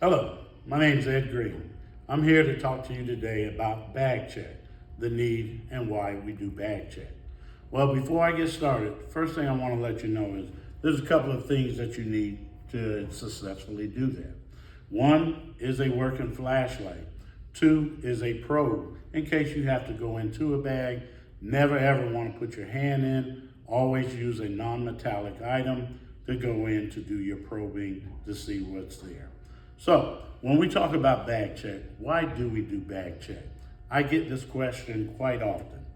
Hello, my name is Ed Green. I'm here to talk to you today about bag check, the need and why we do bag check. Well, before I get started, first thing I want to let you know is there's a couple of things that you need to successfully do that. One is a working flashlight. Two is a probe in case you have to go into a bag. Never ever want to put your hand in. Always use a non-metallic item to go in to do your probing to see what's there. So when we talk about bag check, why do we do bag check? I get this question quite often.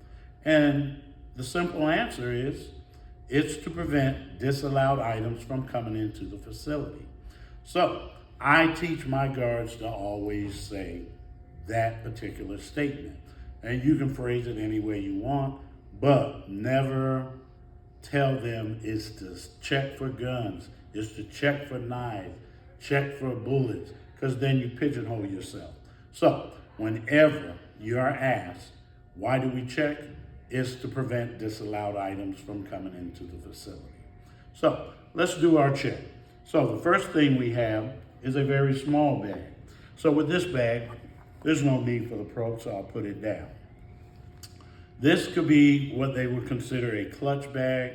And the simple answer is it's to prevent disallowed items from coming into the facility. So I teach my guards to always say that particular statement. And you can phrase it any way you want, but never tell them it's to check for guns, it's to check for knives, check for bullets, because then you pigeonhole yourself. So whenever you're asked, why do we check? It's to prevent disallowed items from coming into the facility. So let's do our check. So the first thing we have is a very small bag. So with this bag, there's no need for the probe, so I'll put it down. This could be what they would consider a clutch bag.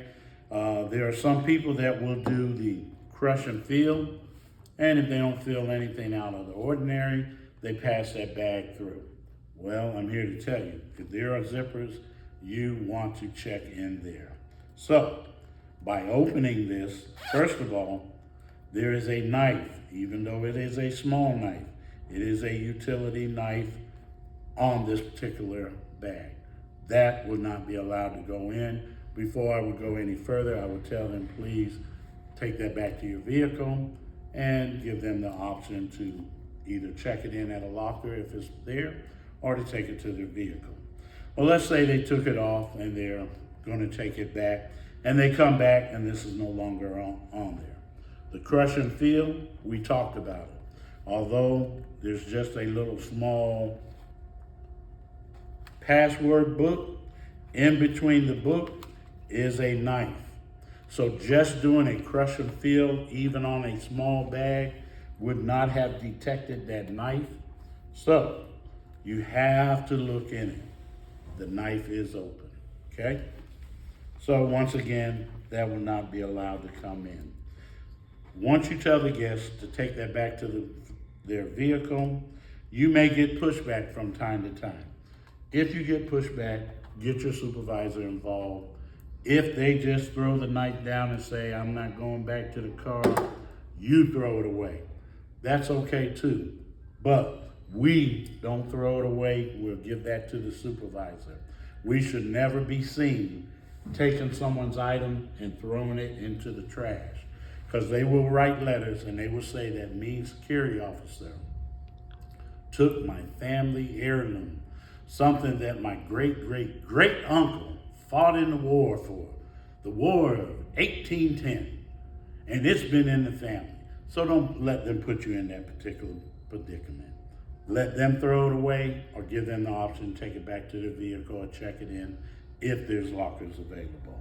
There are some people that will do the crush and feel, and if they don't feel anything out of the ordinary, they pass that bag through. Well, I'm here to tell you, if there are zippers, you want to check in there. So, by opening this, first of all, there is a knife, even though it is a small knife. It is a utility knife on this particular bag. That would not be allowed to go in. Before I would go any further, I would tell them, please take that back to your vehicle and give them the option to either check it in at a locker if it's there or to take it to their vehicle. Well, let's say they took it off and they're going to take it back and they come back and this is no longer on there. The crush and feel, we talked about it. Although there's just a little small password book, in between the book is a knife. So just doing a crush and feel, even on a small bag, would not have detected that knife. So you have to look in it. The knife is open, okay? So once again, that will not be allowed to come in. Once you tell the guests to take that back to their vehicle, you may get pushback from time to time. If you get pushback, get your supervisor involved. If they just throw the knife down and say, I'm not going back to the car, you throw it away. That's okay too. But we don't throw it away. We'll give that to the supervisor. We should never be seen taking someone's item and throwing it into the trash, because they will write letters and they will say that me, security officer, took my family heirloom, something that my great uncle fought in the war for, the war of 1810, and it's been in the family. So don't let them put you in that particular predicament. Let them throw it away or give them the option to take it back to their vehicle or check it in if there's lockers available.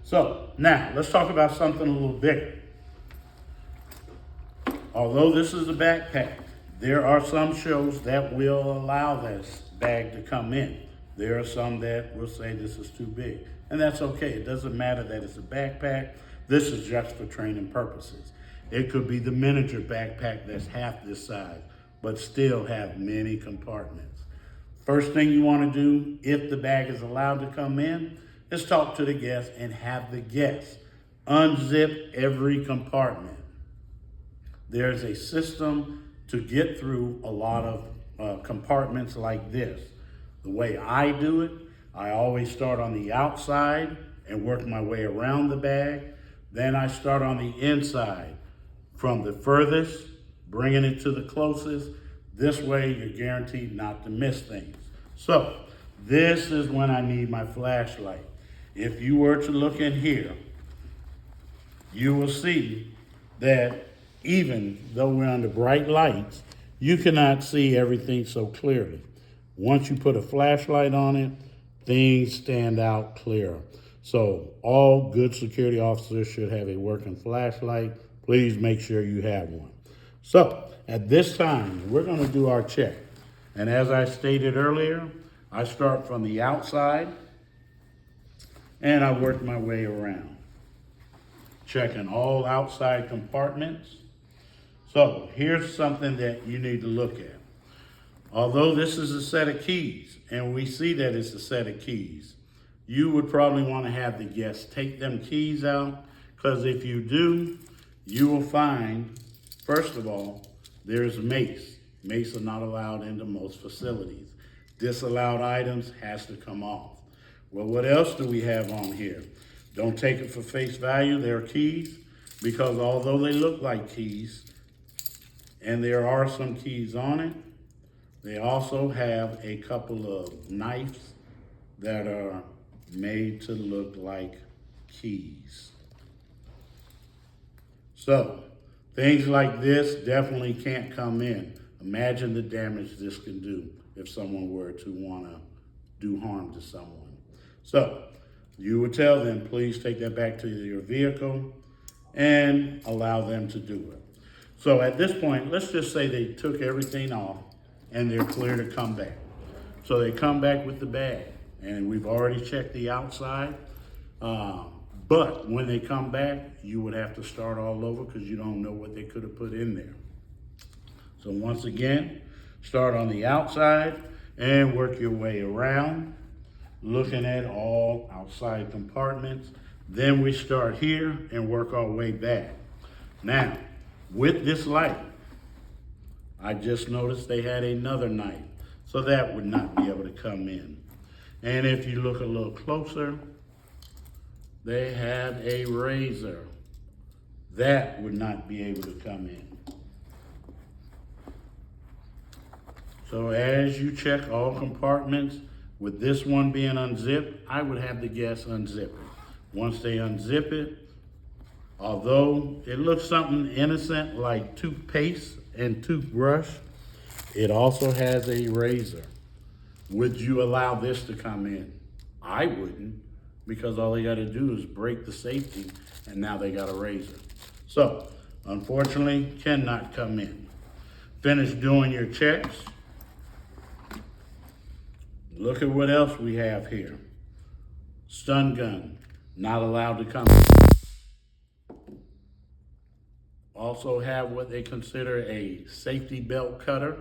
So now let's talk about something a little bigger. Although this is a backpack, there are some shows that will allow this bag to come in. There are some that will say this is too big, and that's okay. It doesn't matter that it's a backpack. This is just for training purposes. It could be the miniature backpack that's half this size, but still have many compartments. First thing you want to do, if the bag is allowed to come in, is talk to the guest and have the guest unzip every compartment. There's a system to get through a lot of compartments like this. The way I do it, I always start on the outside and work my way around the bag. Then I start on the inside, from the furthest, bringing it to the closest. This way you're guaranteed not to miss things. So this is when I need my flashlight. If you were to look in here, you will see that even though we're under bright lights, you cannot see everything so clearly. Once you put a flashlight on it, things stand out clearer. So all good security officers should have a working flashlight. Please make sure you have one. So at this time, we're going to do our check. And as I stated earlier, I start from the outside and I work my way around, checking all outside compartments. So here's something that you need to look at. Although this is a set of keys, and we see that it's a set of keys, you would probably want to have the guest take them keys out, because if you do, you will find, first of all, there's mace. Mace are not allowed into most facilities. Disallowed items has to come off. Well, what else do we have on here? Don't take it for face value, they're keys, because although they look like keys, and there are some keys on it, they also have a couple of knives that are made to look like keys. So, things like this definitely can't come in. Imagine the damage this can do if someone were to want to do harm to someone. So, you would tell them, please take that back to your vehicle and allow them to do it. So at this point, let's just say they took everything off and they're clear to come back. So they come back with the bag, and we've already checked the outside. But when they come back, you would have to start all over because you don't know what they could have put in there. So once again, start on the outside and work your way around, looking at all outside compartments. Then we start here and work our way back. Now, with this light, I just noticed they had another knife, so that would not be able to come in. And if you look a little closer, they had a razor. That would not be able to come in. So as you check all compartments, with this one being unzipped, I would have the guests unzip it. Once they unzip it, although it looks something innocent like toothpaste and toothbrush, it also has a razor. Would you allow this to come in? I wouldn't, because all they got to do is break the safety, and now they got a razor. So, unfortunately, cannot come in. Finish doing your checks. Look at what else we have here. Stun gun, not allowed to come in. Also have what they consider a safety belt cutter,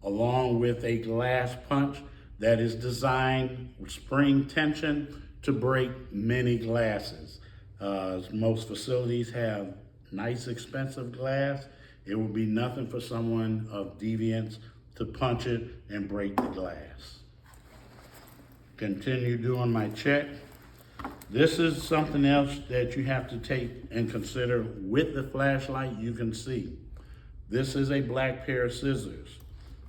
along with a glass punch that is designed with spring tension to break many glasses. Most facilities have nice expensive glass. It would be nothing for someone of deviance to punch it and break the glass. Continue doing my check. This is something else that you have to take and consider. With the flashlight, you can see. This is a black pair of scissors.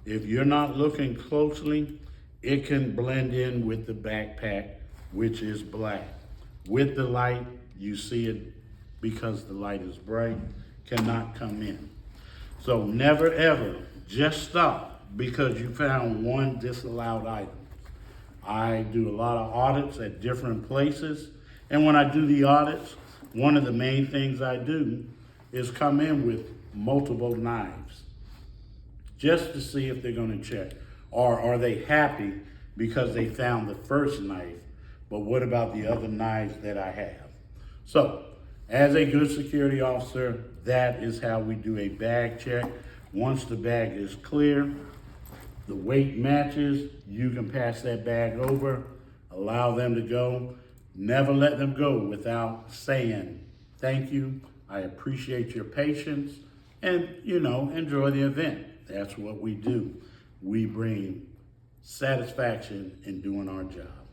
If you're not looking closely, it can blend in with the backpack, which is black. With the light, you see it because the light is bright, cannot come in. So never ever just stop because you found one disallowed item. I do a lot of audits at different places, and when I do the audits, one of the main things I do is come in with multiple knives just to see if they're going to check. Or are they happy because they found the first knife, but what about the other knives that I have? So, as a good security officer, that is how we do a bag check. Once the bag is clear, the weight matches, you can pass that bag over, allow them to go. Never let them go without saying, thank you, I appreciate your patience, and, enjoy the event. That's what we do. We bring satisfaction in doing our job.